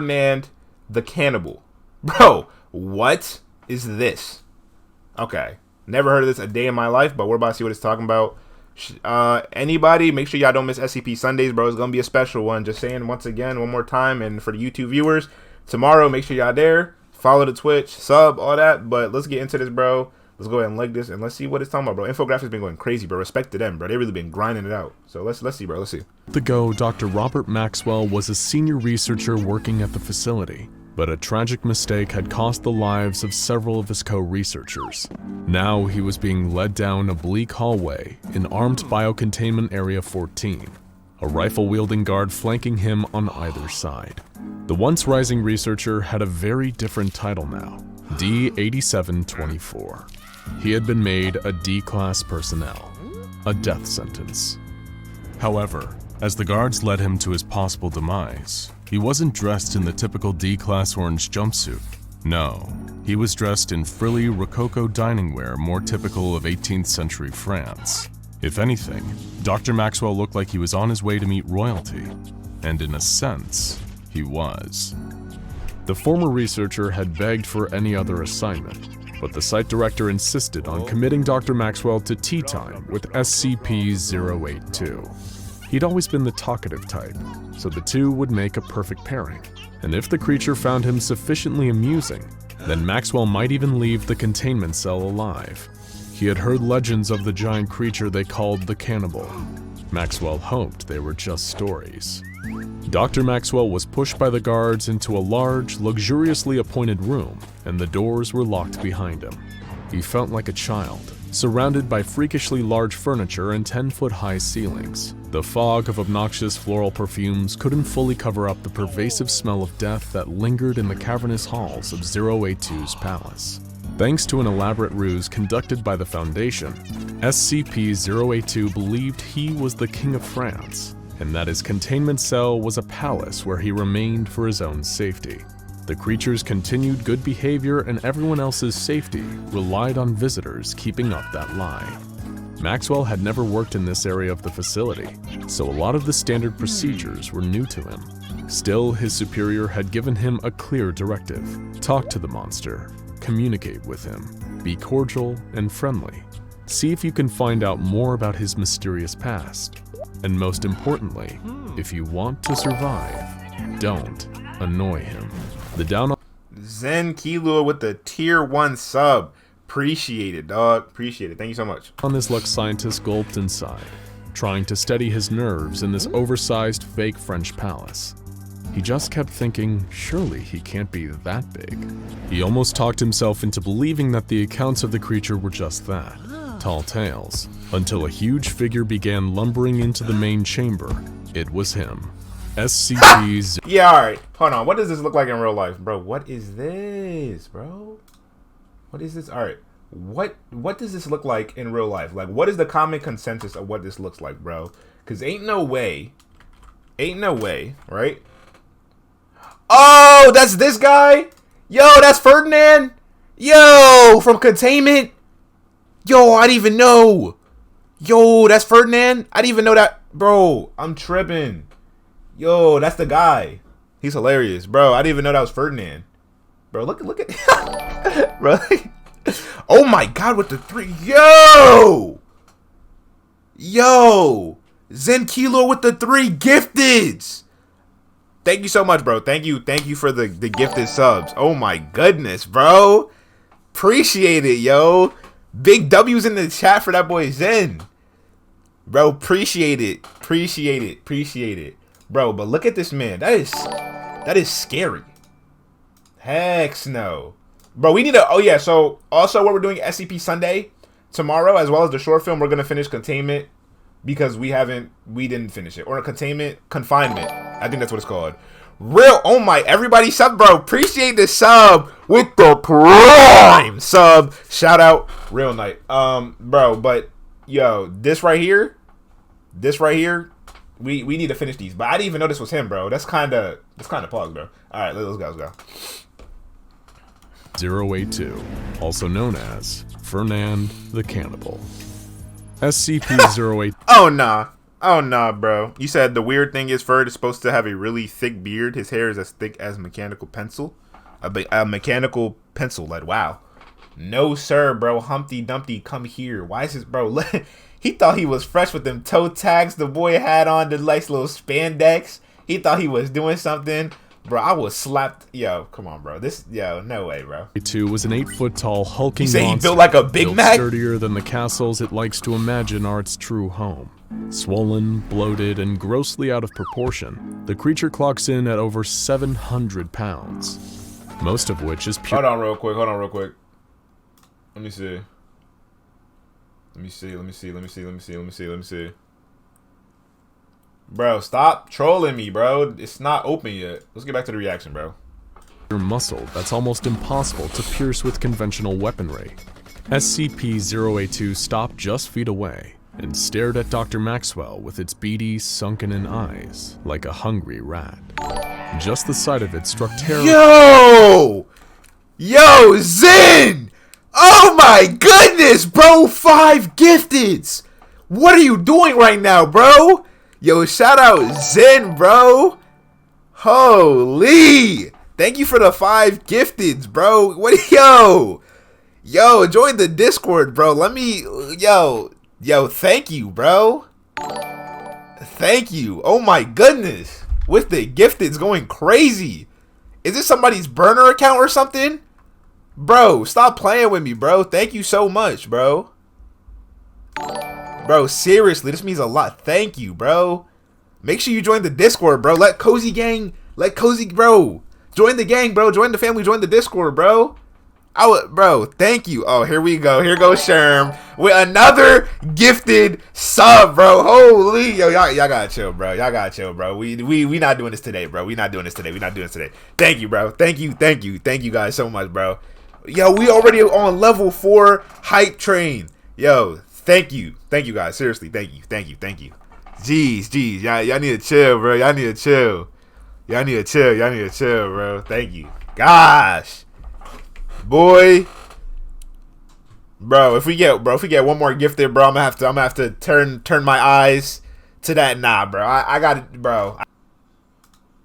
Fernand the Cannibal. Bro, what is this? Okay. Never heard of this a day in my life, but we're about to see what it's talking about. Anybody, make sure y'all don't miss SCP Sundays, bro. It's going to be a special one. Just saying once again, one more time. And for the YouTube viewers, tomorrow, make sure y'all there. Follow the Twitch, sub, all that. But let's get into this, bro. Let's go ahead and like this, and let's see what it's talking about, bro. Infographics been going crazy, bro. Respect to them, bro. They really been grinding it out. So let's see, bro. Let's see. Dr. Robert Maxwell was a senior researcher working at the facility, but a tragic mistake had cost the lives of several of his co-researchers. Now he was being led down a bleak hallway in Armed Biocontainment Area 14, a rifle-wielding guard flanking him on either side. The once rising researcher had a very different title now, D-8724. He had been made a D-class personnel, a death sentence. However, as the guards led him to his possible demise, he wasn't dressed in the typical D-class orange jumpsuit. No, he was dressed in frilly Rococo dining wear more typical of 18th century France. If anything, Dr. Maxwell looked like he was on his way to meet royalty, and in a sense, he was. The former researcher had begged for any other assignment, but the site director insisted on committing Dr. Maxwell to tea time with SCP-082. He'd always been the talkative type, so the two would make a perfect pairing. And if the creature found him sufficiently amusing, then Maxwell might even leave the containment cell alive. He had heard legends of the giant creature they called the Cannibal. Maxwell hoped they were just stories. Dr. Maxwell was pushed by the guards into a large, luxuriously appointed room, and the doors were locked behind him. He felt like a child, surrounded by freakishly large furniture and 10-foot-high ceilings. The fog of obnoxious floral perfumes couldn't fully cover up the pervasive smell of death that lingered in the cavernous halls of 082's palace. Thanks to an elaborate ruse conducted by the Foundation, SCP-082 believed he was the King of France, and that his containment cell was a palace where he remained for his own safety. The creature's continued good behavior and everyone else's safety relied on visitors keeping up that lie. Maxwell had never worked in this area of the facility, so a lot of the standard procedures were new to him. Still, his superior had given him a clear directive: talk to the monster, communicate with him, be cordial and friendly. See if you can find out more about his mysterious past. And most importantly, if you want to survive, don't annoy him. The down Zen Kilo with the tier 1 sub. Appreciate it, dog. Appreciate it. Thank you so much. on his luck scientist gulped inside, trying to steady his nerves in this oversized fake French palace. He just kept thinking, surely he can't be that big. He almost talked himself into believing that the accounts of the creature were just that, tall tales, until a huge figure began lumbering into the main chamber. It was him. SCP-082. Yeah, alright. Hold on. What does this look like in real life? Bro, what is this, bro? What is this? Alright. What does this look like in real life? Like, what is the common consensus of what this looks like, bro? Because ain't no way, right? Oh, that's this guy? Yo, that's Fernand? Yo, from Containment? Yo, I didn't even know. Yo, that's Fernand? I didn't even know that. Bro, I'm tripping. Yo, that's the guy. He's hilarious. Bro, I didn't even know that was Fernand. Bro, look at bro. Oh my god, with the 3. Yo, Zen Kilo with the 3 gifteds. Thank you so much, bro. Thank you for the gifted subs. Oh my goodness, bro. Appreciate it, yo. Big W's in the chat for that boy Zen. Bro, appreciate it. Bro, but look at this man. That is scary. Heck no. Bro, we need to, oh yeah, so also what we're doing SCP Sunday tomorrow, as well as the short film, we're gonna finish Containment because we didn't finish it. Or Confinement. I think that's what it's called. Oh my, everybody sub, bro. Appreciate the sub with the prime sub. Shout out, Real Night. Bro, but yo, this right here, we need to finish these. But I didn't even know this was him, bro. That's kinda pause, bro. Alright, let's go. 082, also known as Fernand the Cannibal. SCP-082. Oh nah. Oh, nah, bro. You said the weird thing is Ferd is supposed to have a really thick beard. His hair is as thick as mechanical pencil. A mechanical pencil lead. Wow. No, sir, bro. Humpty Dumpty, come here. Why is this, bro? He thought he was fresh with them toe tags the boy had on, the nice little spandex. He thought he was doing something. Bro, I was slapped. Yo, come on, bro. No way, bro. SCP-082 was an 8-foot-tall hulking You say he monster built like a Big Mac? sturdier than the castles it likes to imagine are its true home. Swollen, bloated, and grossly out of proportion, the creature clocks in at over 700 pounds, most of which is pure. Hold on real quick. Let me see. Bro, stop trolling me, bro. It's not open yet. Let's get back to the reaction, bro. Muscle that's almost impossible to pierce with conventional weaponry. SCP-082 stopped just feet away and stared at Dr. Maxwell with its beady, sunken-in eyes like a hungry rat. Just the sight of it struck terror. Yo, Zen! Oh my goodness, bro! 5 gifteds! What are you doing right now, bro? Yo, shout out Zen, bro. Holy! Thank you for the 5 gifteds, bro. Yo, join the Discord, bro. Yo, thank you, bro. Thank you. Oh my goodness. With the gifteds going crazy. Is this somebody's burner account or something? Bro, stop playing with me, bro. Thank you so much, bro. Bro, seriously, this means a lot. Thank you, bro. Make sure you join the Discord, bro. Let Cozy, bro. Join the gang, bro. Join the family. Join the Discord, bro. Bro, thank you. Oh, here we go. Here goes Sherm with another gifted sub, bro. Holy, yo, y'all gotta chill, bro. We not doing this today, bro. We not doing this today. Thank you, bro. Thank you guys so much, bro. Yo, we already on level 4 hype train. Yo, thank you guys. Seriously, thank you. Jeez, y'all need to chill, bro. Y'all need to chill, bro. Thank you. Gosh. Boy, bro, if we get one more gifted, bro, I'm gonna have to turn my eyes to that. Nah, bro, I got it, bro.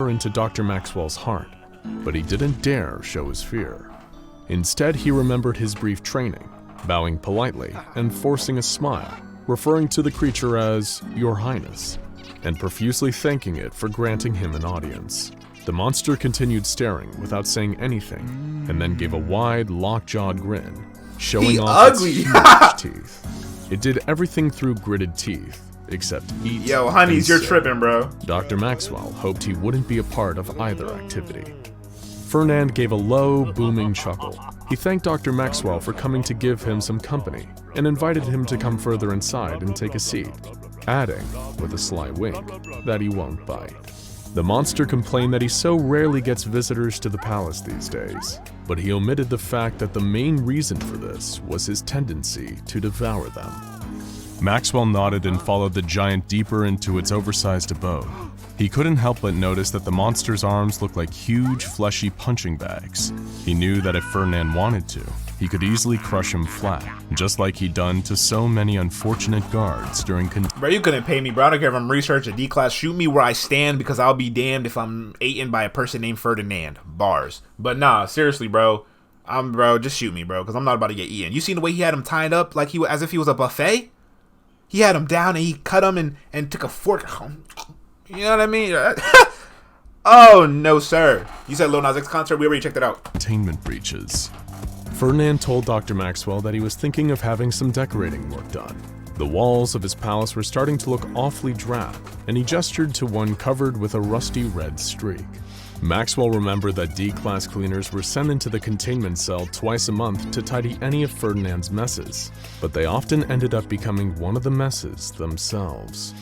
Into Dr. Maxwell's heart, but he didn't dare show his fear. Instead, he remembered his brief training, bowing politely and forcing a smile, referring to the creature as Your Highness, and profusely thanking it for granting him an audience. The monster continued staring without saying anything, and then gave a wide, lockjawed grin, showing off its huge teeth. It did everything through gritted teeth, except eat. Yo, honeys, you're tripping, bro. Dr. Maxwell hoped he wouldn't be a part of either activity. Fernand gave a low, booming chuckle. He thanked Dr. Maxwell for coming to give him some company, and invited him to come further inside and take a seat, adding, with a sly wink, that he won't bite. The monster complained that he so rarely gets visitors to the palace these days, but he omitted the fact that the main reason for this was his tendency to devour them. Maxwell nodded and followed the giant deeper into its oversized abode. He couldn't help but notice that the monster's arms looked like huge, fleshy punching bags. He knew that if Fernand wanted to, he could easily crush him flat, just like he'd done to so many unfortunate guards during Bro, you couldn't pay me, bro. I don't care if I'm research or D-class. Shoot me where I stand, because I'll be damned if I'm eaten by a person named Ferdinand. Bars. But nah, seriously, bro. Bro, just shoot me, bro, because I'm not about to get eaten. You seen the way he had him tied up like as if he was a buffet? He had him down and he cut him and took a fork. You know what I mean? Oh, no, sir. You said Lil Nas X concert. We already checked it out. Containment breaches. Fernand told Dr. Maxwell that he was thinking of having some decorating work done. The walls of his palace were starting to look awfully drab, and he gestured to one covered with a rusty red streak. Maxwell remembered that D-class cleaners were sent into the containment cell twice a month to tidy any of Ferdinand's messes, but they often ended up becoming one of the messes themselves.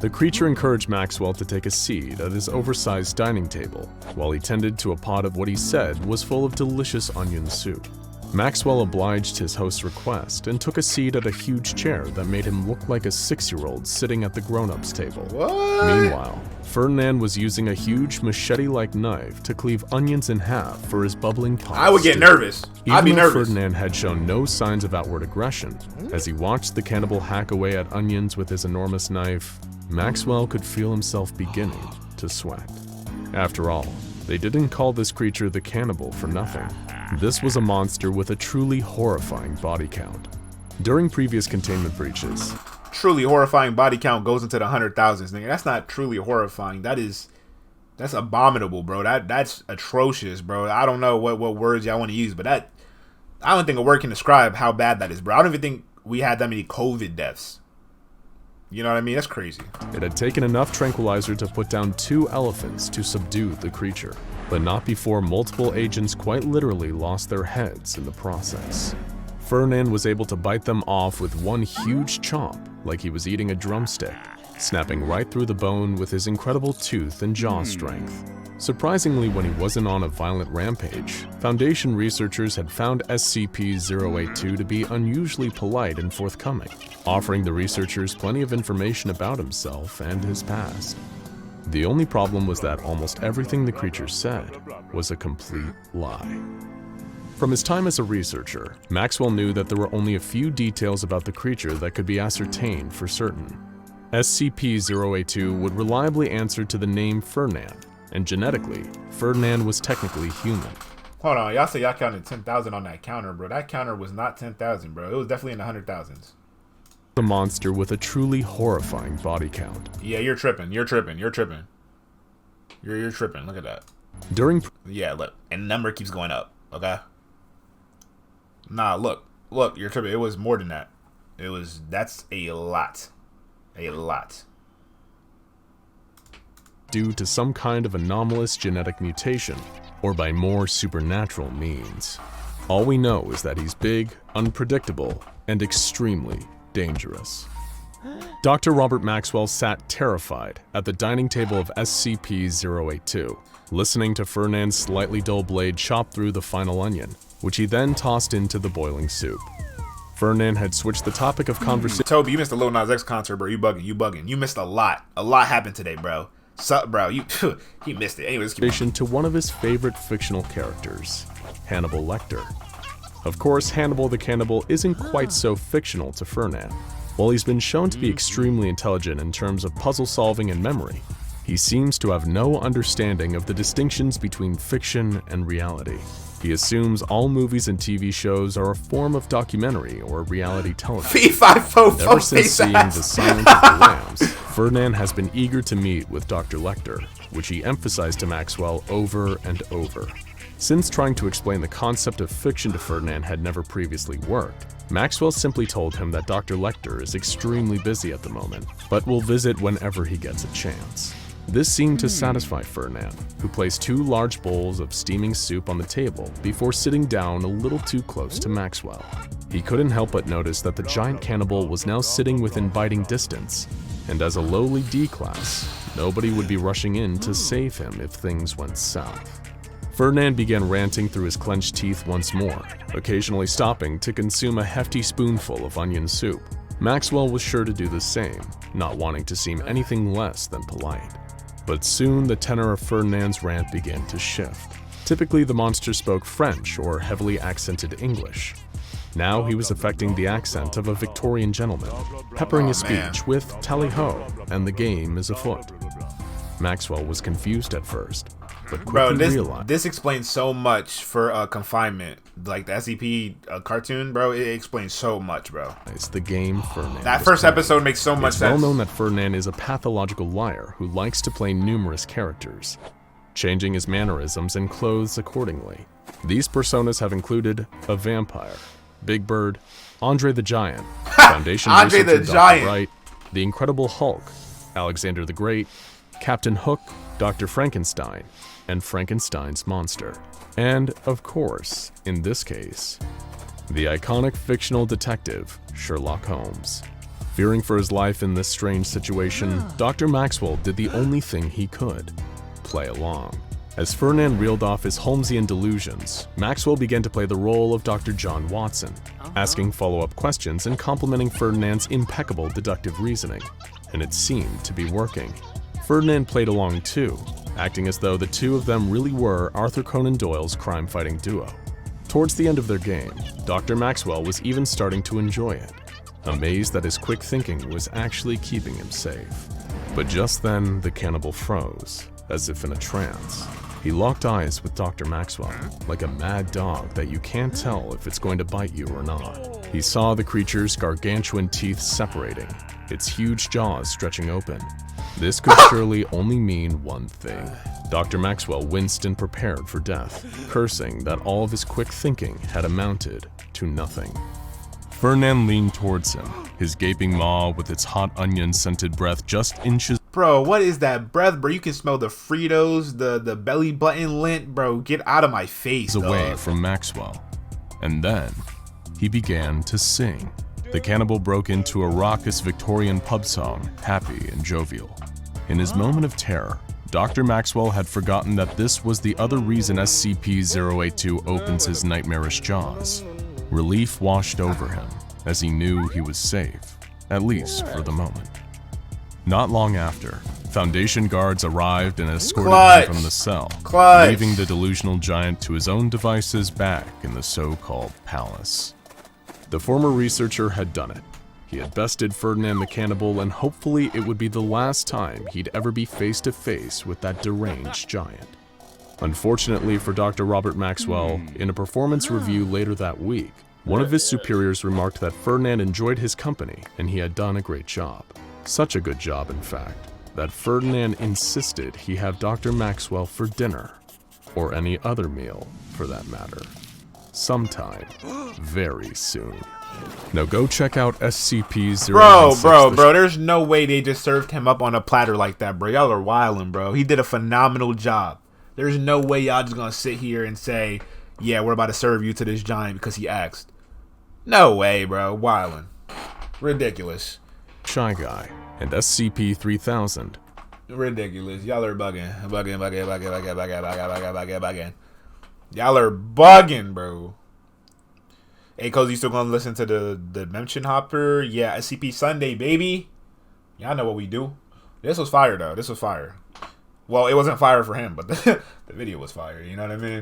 The creature encouraged Maxwell to take a seat at his oversized dining table, while he tended to a pot of what he said was full of delicious onion soup. Maxwell obliged his host's request and took a seat at a huge chair that made him look like a 6-year-old sitting at the grown-ups table. What? Meanwhile, Fernand was using a huge machete-like knife to cleave onions in half for his bubbling pot. I would get nervous. I'd be nervous. Ferdinand had shown no signs of outward aggression. As he watched the cannibal hack away at onions with his enormous knife, Maxwell could feel himself beginning to sweat. After all, they didn't call this creature the Cannibal for nothing. This was a monster with a truly horrifying body count. During previous containment breaches, truly horrifying body count goes into the 100,000s, nigga. That's not truly horrifying. That's abominable, bro. That's atrocious, bro. I don't know what words y'all want to use, but I don't think a word can describe how bad that is, bro. I don't even think we had that many COVID deaths. You know what I mean? That's crazy. It had taken enough tranquilizer to put down 2 elephants to subdue the creature, but not before multiple agents quite literally lost their heads in the process. Fernand was able to bite them off with one huge chomp like he was eating a drumstick, snapping right through the bone with his incredible tooth and jaw strength. Surprisingly, when he wasn't on a violent rampage, Foundation researchers had found SCP-082 to be unusually polite and forthcoming, offering the researchers plenty of information about himself and his past. The only problem was that almost everything the creature said was a complete lie. From his time as a researcher, Maxwell knew that there were only a few details about the creature that could be ascertained for certain. SCP-082 would reliably answer to the name Fernand, and genetically, Fernand was technically human. Hold on, y'all say y'all counted 10,000 on that counter, bro. That counter was not 10,000, bro. It was definitely in the 100,000s. A monster with a truly horrifying body count. Yeah, you're tripping. You're tripping. You're tripping. You're tripping. Look at that. Yeah, look, and the number keeps going up. Okay. Nah, look, you're tripping. It was more than that. That's a lot. A lot. Due to some kind of anomalous genetic mutation, or by more supernatural means. All we know is that he's big, unpredictable, and extremely dangerous. Dr. Robert Maxwell sat terrified at the dining table of SCP-082, listening to Fernand's slightly dull blade chop through the final onion, which he then tossed into the boiling soup. Fernand had switched the topic of conversation. Toby, you missed the Lil Nas X concert, bro. You bugging. You missed a lot. A lot happened today, bro. Bro, he missed it. Anyways, to one of his favorite fictional characters, Hannibal Lecter. Of course, Hannibal the Cannibal isn't quite so fictional to Fernand. While he's been shown to be extremely intelligent in terms of puzzle solving and memory, he seems to have no understanding of the distinctions between fiction and reality. He assumes all movies and TV shows are a form of documentary or reality television. Ever since seeing The Silence of the Lambs, Fernand has been eager to meet with Dr. Lecter, which he emphasized to Maxwell over and over. Since trying to explain the concept of fiction to Fernand had never previously worked, Maxwell simply told him that Dr. Lecter is extremely busy at the moment, but will visit whenever he gets a chance. This seemed to satisfy Fernand, who placed 2 large bowls of steaming soup on the table before sitting down a little too close to Maxwell. He couldn't help but notice that the giant cannibal was now sitting within biting distance, and as a lowly D-class, nobody would be rushing in to save him if things went south. Fernand began ranting through his clenched teeth once more, occasionally stopping to consume a hefty spoonful of onion soup. Maxwell was sure to do the same, not wanting to seem anything less than polite. But soon the tenor of Fernand's rant began to shift. Typically the monster spoke French or heavily accented English. Now he was affecting the accent of a Victorian gentleman, peppering his speech with tally-ho and the game is afoot. Maxwell was confused at first, but quickly realized. This explains so much for confinement. Like the SCP cartoon, bro, it explains so much, bro. It's the game Fernand. That first episode makes so much sense. It's well known that Fernand is a pathological liar who likes to play numerous characters, changing his mannerisms and clothes accordingly. These personas have included a vampire, Big Bird, Andre the Giant, Foundation Andre the researcher Giant, Dr. Wright, the Incredible Hulk, Alexander the Great, Captain Hook, Dr. Frankenstein, and Frankenstein's monster. And, of course, in this case, the iconic fictional detective, Sherlock Holmes. Fearing for his life in this strange situation, Dr. Maxwell did the only thing he could: play along. As Fernand reeled off his Holmesian delusions, Maxwell began to play the role of Dr. John Watson, asking follow-up questions and complimenting Fernand's impeccable deductive reasoning. And it seemed to be working. Fernand played along too, acting as though the two of them really were Arthur Conan Doyle's crime-fighting duo. Towards the end of their game, Dr. Maxwell was even starting to enjoy it, amazed that his quick thinking was actually keeping him safe. But just then, the cannibal froze, as if in a trance. He locked eyes with Dr. Maxwell, like a mad dog that you can't tell if it's going to bite you or not. He saw the creature's gargantuan teeth separating, its huge jaws stretching open. This could surely only mean one thing. Dr. Maxwell winced and prepared for death, cursing that all of his quick thinking had amounted to nothing. Fernand leaned towards him, his gaping maw with its hot onion-scented breath just inches. Bro, what is that breath, bro? You can smell the Fritos, the belly button lint, bro. Get out of my face, Away dog. from Maxwell. And then, he began to sing. The cannibal broke into a raucous Victorian pub song, happy and jovial. In his moment of terror, Dr. Maxwell had forgotten that this was the other reason SCP-082 opens his nightmarish jaws. Relief washed over him, as he knew he was safe, at least for the moment. Not long after, Foundation guards arrived and escorted him from the cell, leaving the delusional giant to his own devices back in the so-called palace. The former researcher had done it. He had bested Fernand the Cannibal, and hopefully it would be the last time he'd ever be face to face with that deranged giant. Unfortunately for Dr. Robert Maxwell, in a performance review later that week, one of his superiors remarked that Fernand enjoyed his company and he had done a great job. Such a good job, in fact, that Fernand insisted he have Dr. Maxwell for dinner, or any other meal for that matter, sometime very soon. Now go check out SCP-082. Bro, there's no way they just served him up on a platter like that, bro. Y'all are wildin', bro. He did a phenomenal job. There's no way y'all just gonna sit here and say, yeah, we're about to serve you to this giant because he asked. No way, bro. Wildin'. Ridiculous. Shy Guy and SCP-3000. Ridiculous. Y'all are bugging. Y'all are bugging, bro. Hey, Cozy, still gonna listen to the Dimension Hopper? Yeah, SCP Sunday, baby. Y'all know what we do. This was fire, though. This was fire. Well, it wasn't fire for him, but the video was fire. You know what I mean?